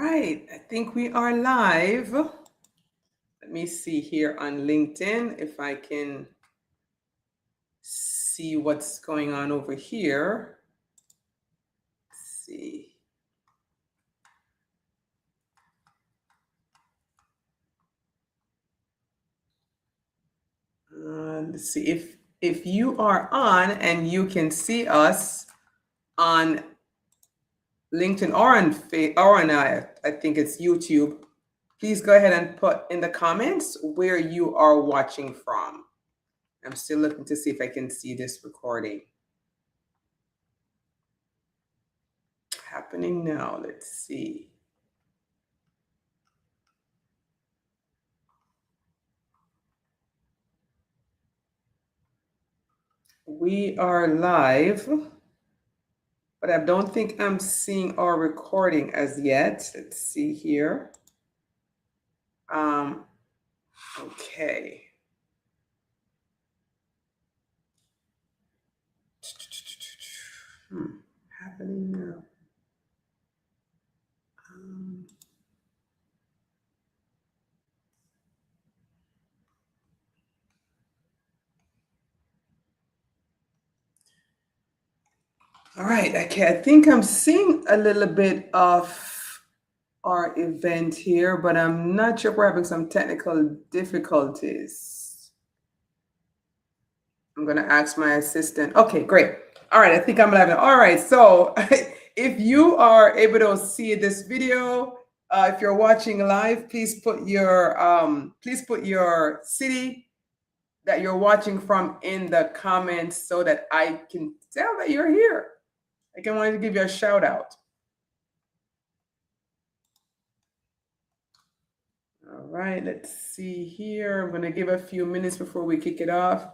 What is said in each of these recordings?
right, I think we are live. Let me see here on LinkedIn if I can see what's going on over here. Let's see. Let's see if you are on and you can see us on LinkedIn or on I think it's YouTube. Please go ahead and put in the comments where you are watching from. I'm still looking to see if I can see this recording happening now. Let's see. We are live, but I don't think I'm seeing our recording as yet. Let's see here. Okay. Happening now. All right, okay, I think I'm seeing a little bit of our event here, but I'm not sure if we're having some technical difficulties. I'm gonna ask my assistant. Okay, great. All right, I think I'm live now. All right, so if you are able to see this video, if you're watching live, please put your city that you're watching from in the comments so that I can tell that you're here. I wanted to give you a shout out. All right, let's see here. I'm going to give a few minutes before we kick it off.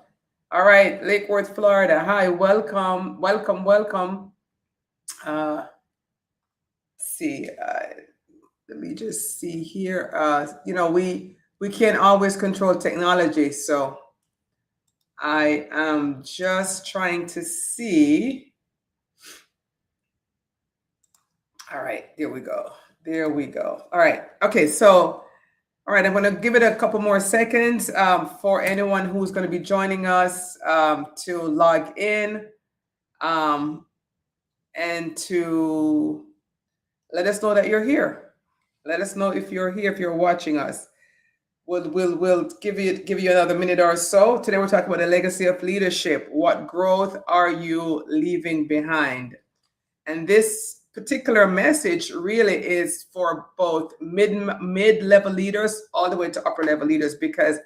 All right, Lake Worth, Florida. Hi, welcome, welcome, welcome. See, let me just see here. We can't always control technology, so I am just trying to see. All right, there we go. There we go. All right. Okay, so all right, I'm going to give it a couple more seconds for anyone who's going to be joining us to log in and to let us know that you're here. Let us know if you're here, if you're watching us. We'll give you another minute or so. Today we're talking about the legacy of leadership. What growth are you leaving behind? And this particular message really is for both mid-level leaders all the way to upper-level leaders, because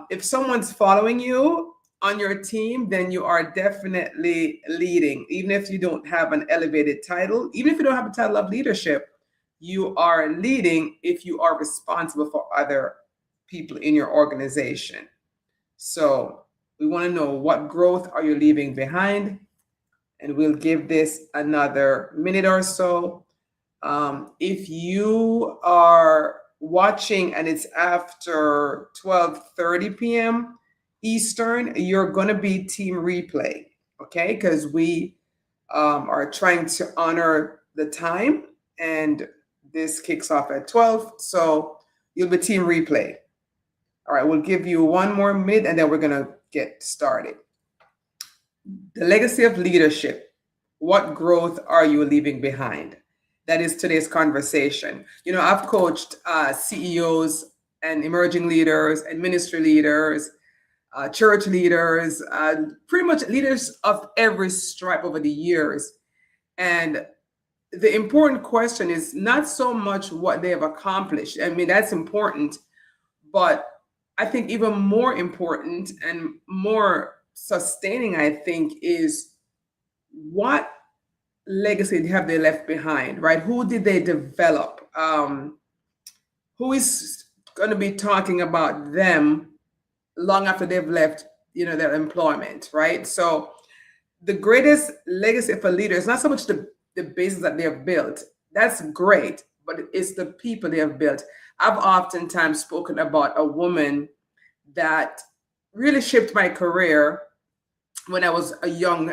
if someone's following you on your team, then you are definitely leading. Even if you don't have an elevated title, even if you don't have a title of leadership, you are leading if you are responsible for other people in your organization. So we want to know, what growth are you leaving behind? And we'll give this another minute or so. If you are watching and it's after 12:30 p.m. Eastern, you're going to be team replay, okay? Because we are trying to honor the time, and this kicks off at 12, so you'll be team replay. All right, we'll give you one more minute, and then we're going to get started. The legacy of leadership. What growth are you leaving behind? That is today's conversation. You know, I've coached CEOs and emerging leaders and ministry leaders, church leaders, pretty much leaders of every stripe over the years. And the important question is not so much what they have accomplished. I mean, that's important, but I think even more important and more sustaining, I think, is what legacy have they left behind, right? Who did they develop? Who is going to be talking about them long after they've left, their employment, right? So the greatest legacy for leaders, not so much the business that they have built. That's great, but it's the people they have built. I've oftentimes spoken about a woman that really shaped my career when I was a young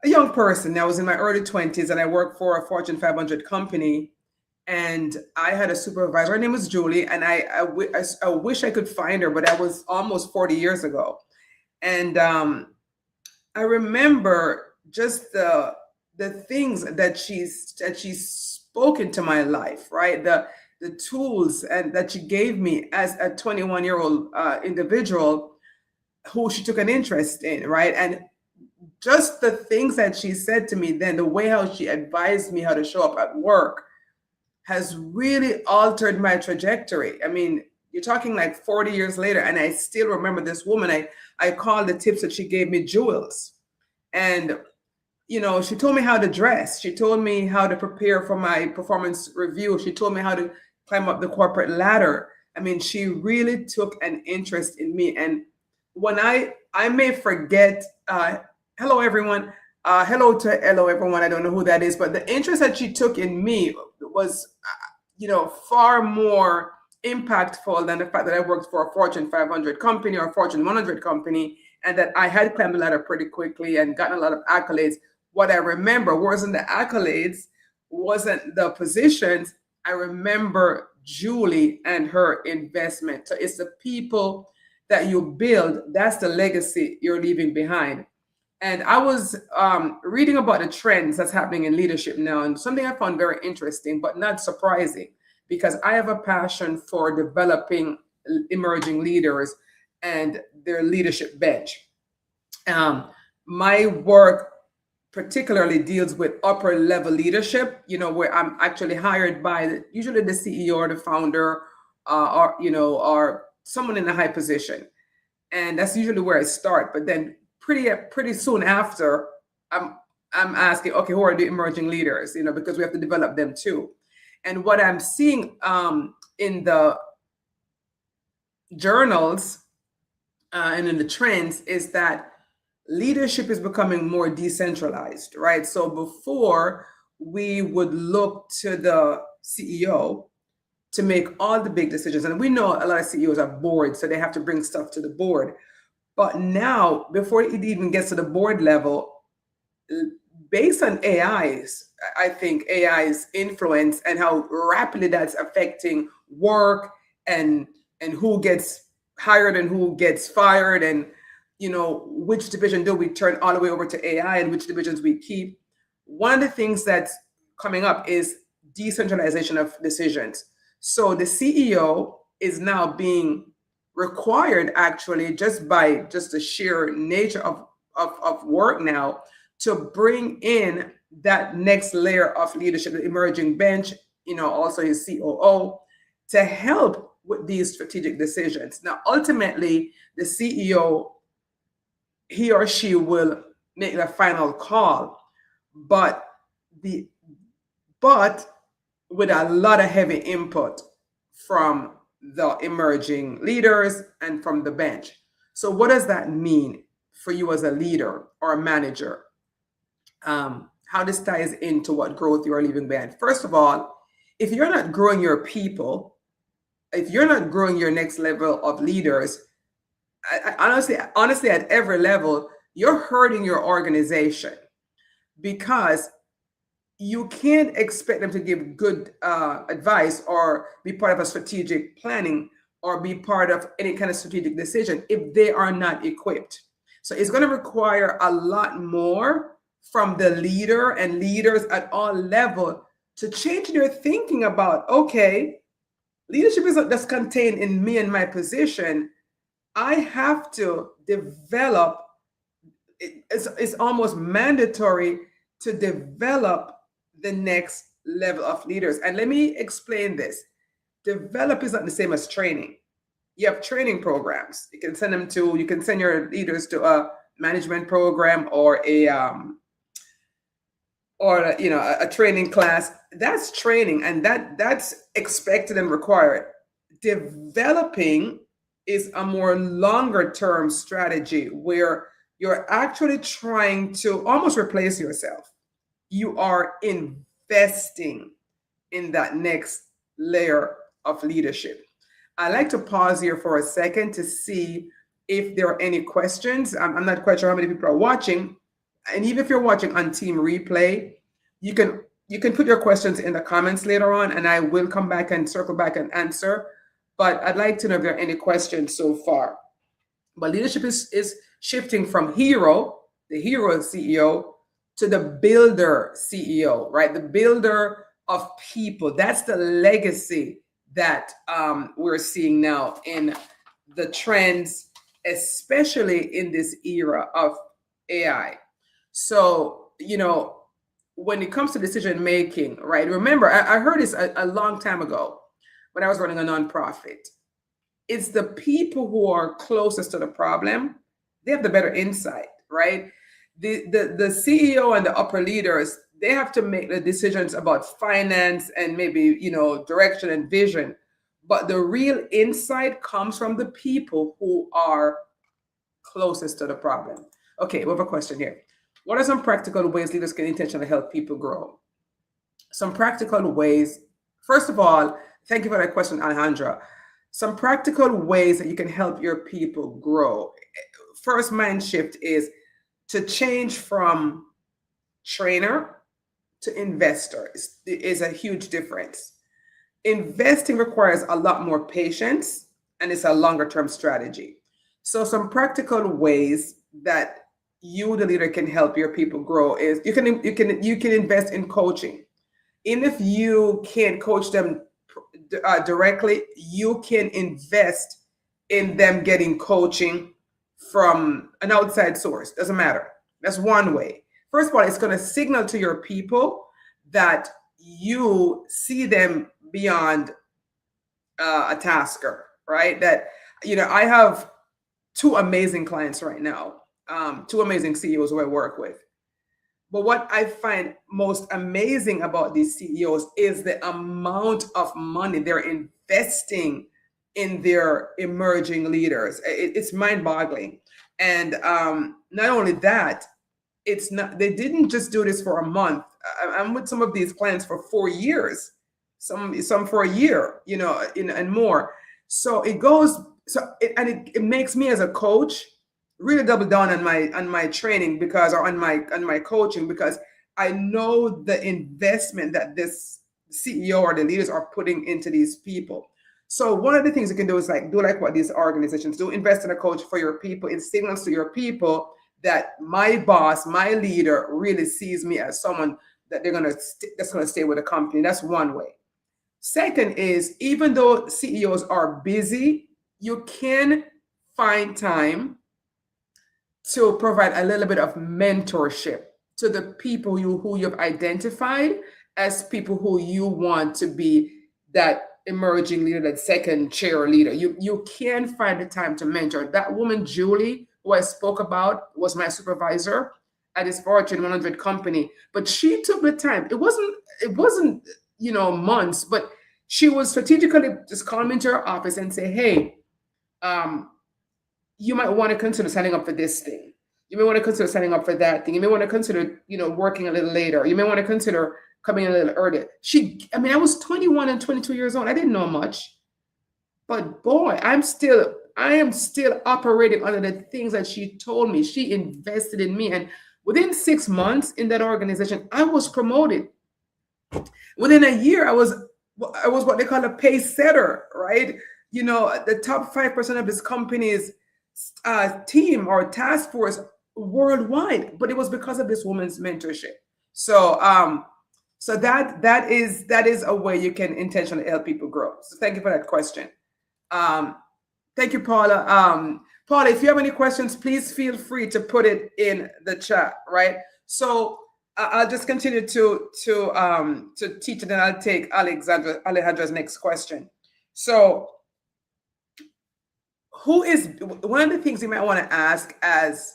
a young person. I was in my early 20s and I worked for a Fortune 500 company. And I had a supervisor. Her name was Julie. And I wish I could find her, but that was almost 40 years ago. And I remember just the things she's spoken to my life, right? The tools and that she gave me as a 21-year-old individual who she took an interest in, right? And just the things that she said to me then, the way how she advised me how to show up at work has really altered my trajectory. I mean, you're talking like 40 years later, and I still remember this woman. I call the tips that she gave me jewels. And she told me how to dress. She told me how to prepare for my performance review. She told me how to climb up the corporate ladder. I mean, she really took an interest in me. And when I may forget, hello everyone, hello everyone. I don't know who that is, but the interest that she took in me was, far more impactful than the fact that I worked for a Fortune 500 company or a Fortune 100 company, and that I had climbed the ladder pretty quickly and gotten a lot of accolades. What I remember wasn't the accolades, wasn't the positions. I remember Julie and her investment. So it's the people that you build, that's the legacy you're leaving behind. And I was reading about the trends that's happening in leadership now, and something I found very interesting, but not surprising, because I have a passion for developing emerging leaders and their leadership bench. My work particularly deals with upper level leadership, where I'm actually hired by usually the CEO or the founder, or someone in a high position. And that's usually where I start. But then pretty soon after, I'm asking, okay, who are the emerging leaders? Because we have to develop them too. And what I'm seeing in the journals and in the trends is that leadership is becoming more decentralized, right? So before, we would look to the CEO to make all the big decisions. And we know a lot of CEOs are boards, so they have to bring stuff to the board. But now, before it even gets to the board level, based on I think AI's influence and how rapidly that's affecting work and who gets hired and who gets fired, and which division do we turn all the way over to AI and which divisions we keep. One of the things that's coming up is decentralization of decisions. So the CEO is now being required, actually, just by just the sheer nature of work now, to bring in that next layer of leadership, the emerging bench, also his COO, to help with these strategic decisions. Now, ultimately, the CEO, he or she will make the final call, but with a lot of heavy input from the emerging leaders and from the bench. So what does that mean for you as a leader or a manager? How this ties into what growth you are leaving behind. First of all, if you're not growing your people, if you're not growing your next level of leaders, honestly, at every level, you're hurting your organization, because you can't expect them to give good advice or be part of a strategic planning or be part of any kind of strategic decision if they are not equipped. So it's going to require a lot more from the leader and leaders at all levels to change their thinking about, okay, leadership isn't just contained in me and my position. I have to develop, it's almost mandatory to develop the next level of leaders. And let me explain this. Develop is not the same as training. You have training programs. You can send your leaders to a management program or a training class. That's training, and that's expected and required. Developing is a more longer term strategy where you're actually trying to almost replace yourself. You are investing in that next layer of leadership. I like to pause here for a second to see if there are any questions. I'm not quite sure how many people are watching. And even if you're watching on team replay, you can put your questions in the comments later on, and I will come back and circle back and answer. But I'd like to know if there are any questions so far. But leadership is shifting from the hero CEO, to the builder CEO, right? The builder of people. That's the legacy that we're seeing now in the trends, especially in this era of AI. So, when it comes to decision making, right? Remember, I heard this a long time ago when I was running a nonprofit. It's the people who are closest to the problem. They have the better insight, right? The CEO and the upper leaders, they have to make the decisions about finance and maybe, direction and vision. But the real insight comes from the people who are closest to the problem. Okay, we have a question here. What are some practical ways leaders can intentionally help people grow? Some practical ways. First of all, thank you for that question, Alejandra. Some practical ways that you can help your people grow. First mind shift is to change from trainer to investor is a huge difference. Investing requires a lot more patience, and it's a longer term strategy. So some practical ways that you, the leader, can help your people grow is you can invest in coaching. Even if you can't coach them directly, you can invest in them getting coaching from an outside source. Doesn't matter. That's one way. First of all, it's going to signal to your people that you see them beyond a tasker, right? That, I have two amazing clients right now, two amazing CEOs who I work with. But what I find most amazing about these CEOs is the amount of money they're investing in their emerging leaders. It's mind-boggling. And not only that, it's not. They didn't just do this for a month. I'm with some of these clients for 4 years, some for a year, and more. So it goes. It makes me as a coach really double down on my training, because or on my coaching, because I know the investment that this CEO or the leaders are putting into these people. So one of the things you can do is do like what these organizations do: invest in a coach for your people. It signals to your people that my boss, my leader, really sees me as someone that that's gonna stay with the company. That's one way. Second is, even though CEOs are busy, you can find time to provide a little bit of mentorship to the people who you've identified as people who you want to be that emerging leader, that second chair leader. You can find the time to mentor. That woman, Julie, who I spoke about, was my supervisor at this Fortune 100 company. But she took the time. It wasn't months, but she was strategically just come into her office and say, hey, you might want to consider signing up for this thing. You may want to consider signing up for that thing. You may want to consider, working a little later. You may want to consider coming a little earlier. I was 21 and 22 years old. I didn't know much. But boy, I am still operating under the things that she told me. She invested in me. And within 6 months in that organization, I was promoted. Within a year, I was what they call a pace setter, right? The top 5% of this company's team or task force worldwide, but it was because of this woman's mentorship. So that is a way you can intentionally help people grow. So thank you for that question. Thank you, Paula. Paula, if you have any questions, please feel free to put it in the chat, right? So I'll just continue to teach, and then I'll take Alejandra's next question. So one of the things you might want to ask as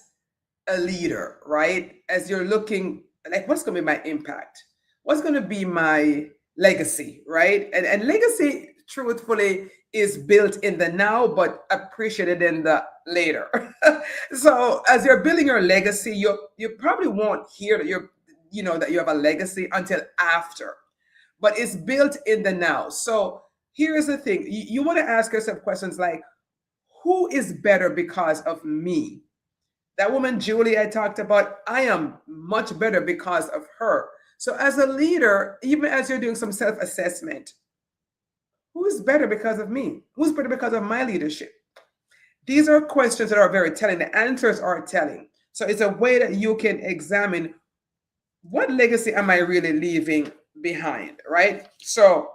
a leader, right? As you're looking, what's going to be my impact? What's going to be my legacy, right? And legacy, truthfully, is built in the now, but appreciated in the later. So as you're building your legacy, you probably won't hear that that you have a legacy until after, but it's built in the now. So here's the thing: you want to ask yourself questions like, who is better because of me? That woman, Julie, I talked about, I am much better because of her. So, as a leader, even as you're doing some self assessment, who's better because of me? Who's better because of my leadership? These are questions that are very telling. The answers are telling. So, it's a way that you can examine what legacy am I really leaving behind, right? So,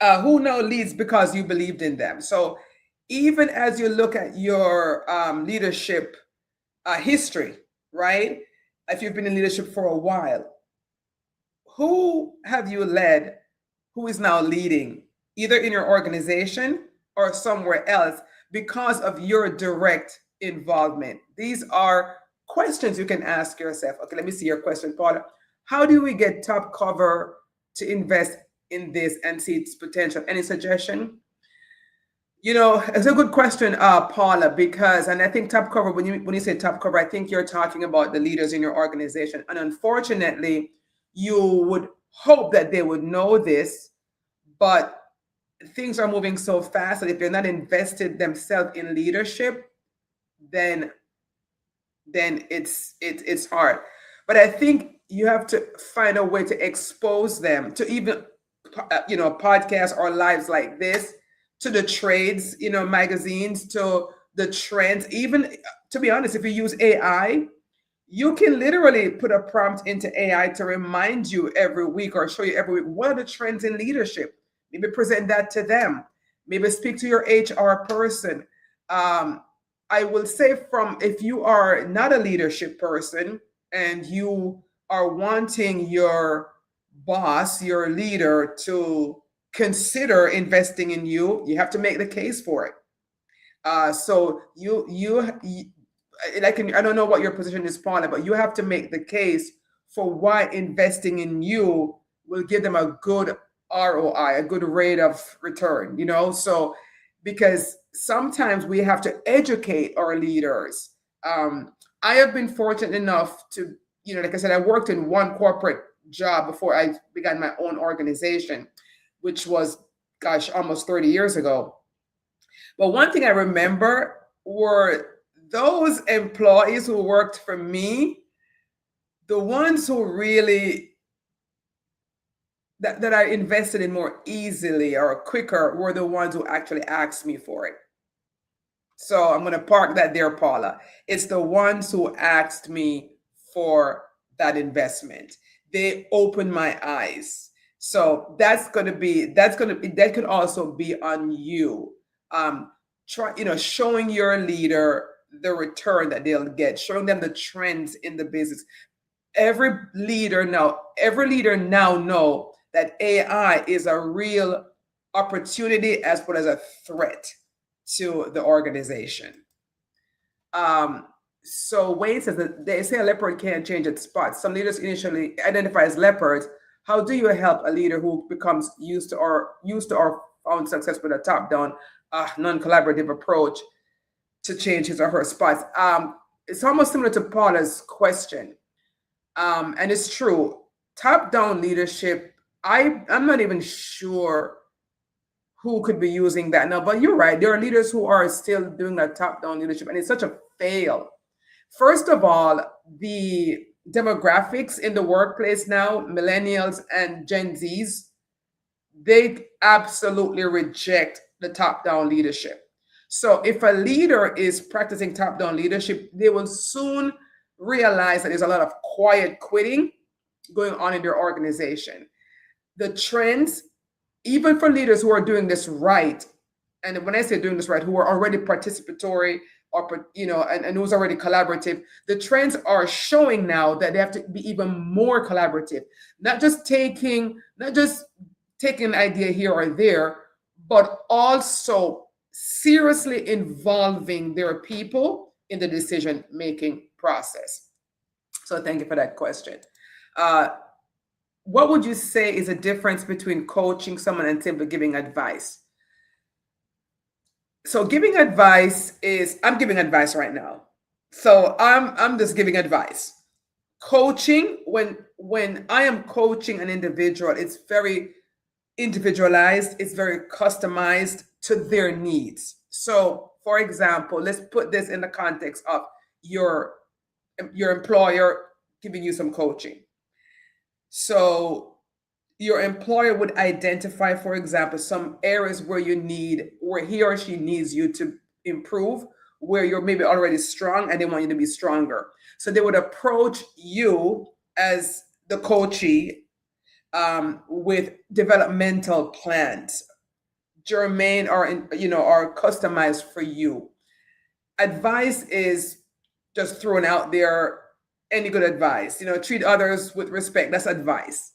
who now leads because you believed in them? So, even as you look at your leadership history, right? If you've been in leadership for a while, who have you led who is now leading, either in your organization or somewhere else, because of your direct involvement? These are questions you can ask yourself. Okay, let me see your question, Paula. How do we get top cover to invest in this and see its potential? Any suggestion? It's a good question, Paula, because, and I think top cover, when you say top cover, I think you're talking about the leaders in your organization. And unfortunately, you would hope that they would know this, but things are moving so fast that if they're not invested themselves in leadership, then it's hard. But I think you have to find a way to expose them to even podcasts or lives like this, to the trades, magazines, to the trends. Even, to be honest, if you use AI, you can literally put a prompt into AI to remind you every week or show you every week what are the trends in leadership. Maybe present that to them. Maybe speak to your HR person. I will say, from if you are not a leadership person and you are wanting your boss, your leader, to consider investing in you, you have to make the case for it. So I don't know what your position is, Paula, but you have to make the case for why investing in you will give them a good ROI, a good rate of return. So because sometimes we have to educate our leaders. I have been fortunate enough to, like I said, I worked in one corporate job before I began my own organization, which was, gosh, almost 30 years ago. But one thing I remember were those employees who worked for me, the ones who really that I invested in more easily or quicker were the ones who actually asked me for it. So I'm going to park that there, Paula. It's the ones who asked me for that investment. They opened my eyes. So that could also be on you. Showing your leader the return that they'll get, showing them the trends in the business. Every leader now know that AI is a real opportunity as well as a threat to the organization. So Wayne says that they say a leopard can't change its spots. Some leaders initially identify as leopards. How do you help a leader who becomes used to or found success with a top-down, non-collaborative approach to change his or her spots? It's almost similar to Paula's question. And it's true. Top-down leadership, I'm not even sure who could be using that now, but you're right. There are leaders who are still doing that top-down leadership, and it's such a fail. First of all, the demographics in the workplace now, millennials and Gen Zs, they absolutely reject the top-down leadership. So if a leader is practicing top-down leadership, they will soon realize that there's a lot of quiet quitting going on in their organization. The trends, even for leaders who are doing this right, and when I say doing this right, who are already participatory or and who's already collaborative, the trends are showing now that they have to be even more collaborative, not just taking an idea here or there, but also seriously involving their people in the decision-making process. So thank you for that question. What would you say is the difference between coaching someone and simply giving advice? So giving advice is, I'm giving advice right now. So I'm just giving advice. Coaching, when I am coaching an individual, it's very individualized, it's very customized to their needs. So for example, let's put this in the context of your your employer giving you some coaching. So your employer would identify, for example, some areas where you need, where he or she needs you to improve, where you're maybe already strong and they want you to be stronger. So they would approach you as the coachee, with developmental plans, germane or or customized for you. Advice is just thrown out there, any good advice. Treat others with respect. That's advice.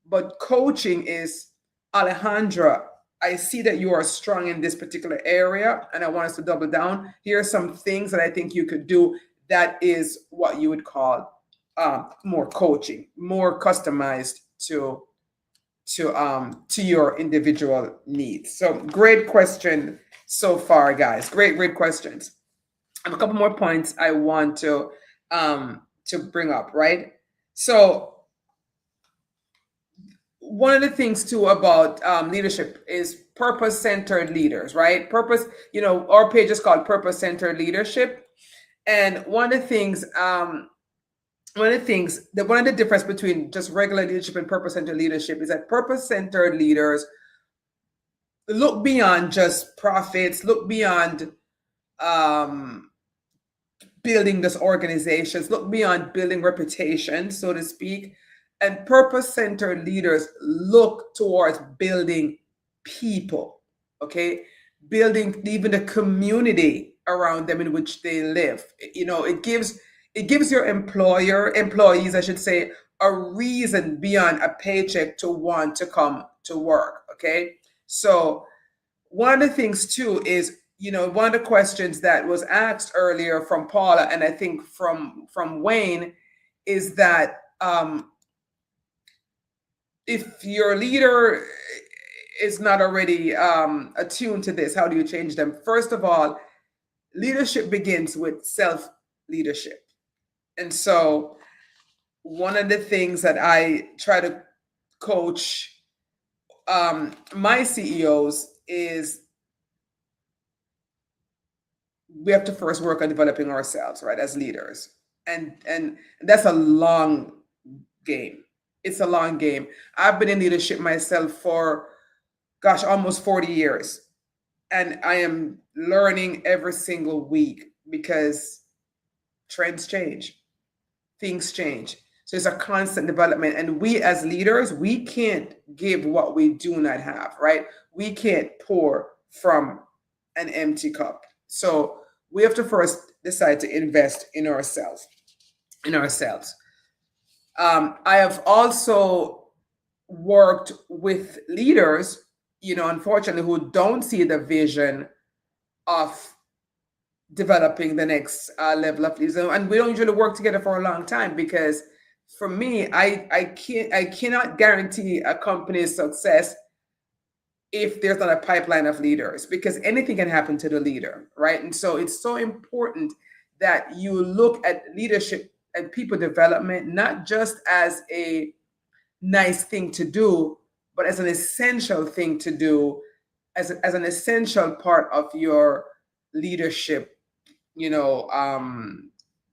But coaching is, Alejandra, I see that you are strong in this particular area and I want us to double down. Here are some things that I think you could do. That is what you would call more coaching, more customized to your individual needs. So great question so far, guys. Great questions. I have a couple more points I want to bring up, right? So one of the things too about leadership is purpose-centered leaders, right? Purpose, our page is called purpose-centered leadership. And one of the things one of the difference between just regular leadership and purpose-centered leadership is that purpose-centered leaders look beyond just profits, look beyond building this organizations, look beyond building reputation, so to speak. And purpose-centered leaders look towards building people, okay? Building even the community around them in which they live. It gives your employees, I should say, a reason beyond a paycheck to want to come to work, okay? So one of the things too is, one of the questions that was asked earlier from Paula, and I think from Wayne, is that if your leader is not already attuned to this, how do you change them? First of all, leadership begins with self-leadership. And so one of the things that I try to coach my CEOs is we have to first work on developing ourselves, right, as leaders. And that's a long game. It's a long game. I've been in leadership myself for, gosh, almost 40 years. And I am learning every single week because trends change, things change. So it's a constant development. And we as leaders, we can't give what we do not have, right? We can't pour from an empty cup. So we have to first decide to invest in ourselves. I have also worked with leaders, unfortunately, who don't see the vision of developing the next level of leaders. And we don't usually work together for a long time because for me, I cannot guarantee a company's success if there's not a pipeline of leaders, because anything can happen to the leader, right? And so it's so important that you look at leadership and people development not just as a nice thing to do, but as an essential thing to do, as an essential part of your leadership,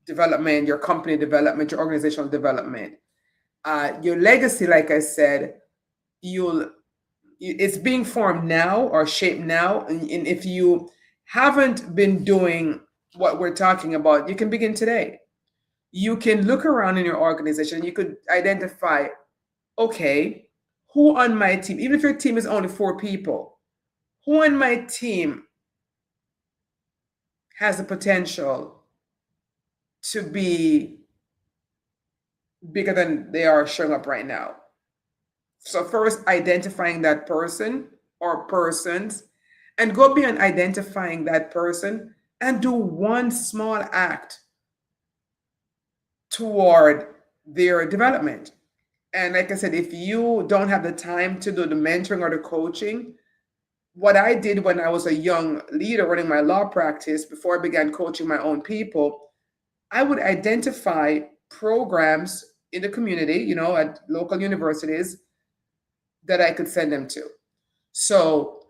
development, your company development, your organizational development. Your legacy, like I said, it's being formed now or shaped now. And if you haven't been doing what we're talking about, you can begin today. You can look around in your organization. You could identify, okay, who on my team, even if your team is only 4 people, who on my team has the potential to be bigger than they are showing up right now. So first, identifying that person or persons, and go beyond identifying that person and do one small act toward their development. And like I said, if you don't have the time to do the mentoring or the coaching, what I did when I was a young leader running my law practice before I began coaching my own people, I would identify programs in the community, at local universities that I could send them to. So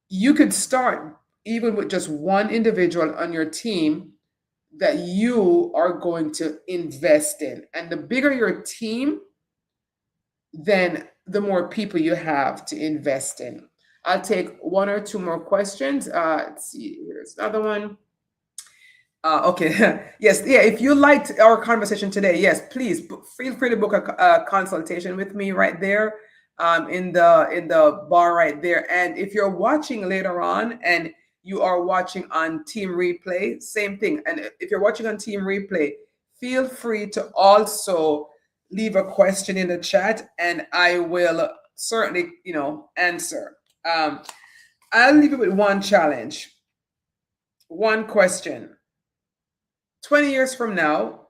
you could start even with just one individual on your team that you are going to invest in. And the bigger your team, then the more people you have to invest in. I'll take one or two more questions. Let's see, here's another one. Okay. Yes. Yeah. If you liked our conversation today, yes, please feel free to book a consultation with me right there, in the bar right there. And if you're watching later on and you are watching on Team Replay, same thing. And if you're watching on Team Replay, feel free to also leave a question in the chat, and I will certainly, answer. I'll leave you with one challenge, one question. 20 years from now,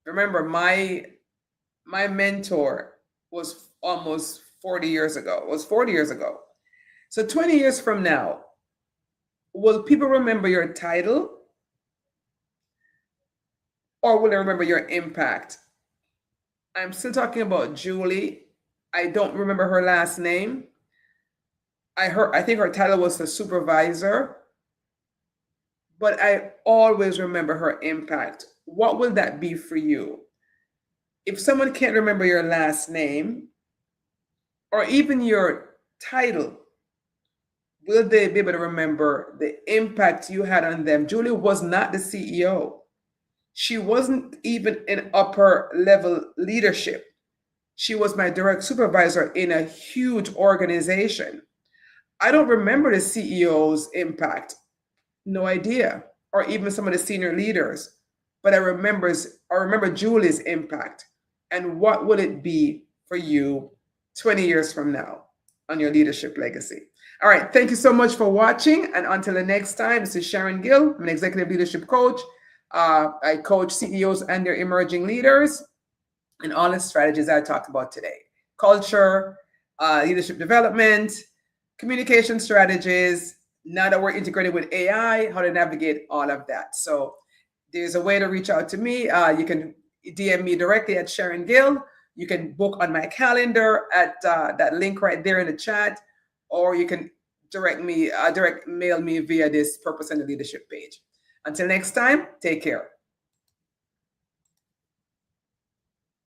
remember my mentor was almost 40 years ago. It was 40 years ago. So 20 years from now, will people remember your title, or will they remember your impact? I'm still talking about Julie. I don't remember her last name. I think her title was the supervisor, but I always remember her impact. What will that be for you? If someone can't remember your last name or even your title, will they be able to remember the impact you had on them? Julie was not the CEO. She wasn't even in upper level leadership. She was my direct supervisor in a huge organization. I don't remember the CEO's impact. No idea. Or even some of the senior leaders. But I remember Julie's impact. And what will it be for you 20 years from now on your leadership legacy? All right. Thank you so much for watching. And until the next time, this is Sharon Gill. I'm an executive leadership coach. I coach CEOs and their emerging leaders and all the strategies I talked about today: culture, leadership development, communication strategies. Now that we're integrated with AI, how to navigate all of that. So there's a way to reach out to me. You can DM me directly at Sharon Gill. You can book on my calendar at that link right there in the chat, or you can direct mail me via this Purpose and Leadership page. Until next time, take care.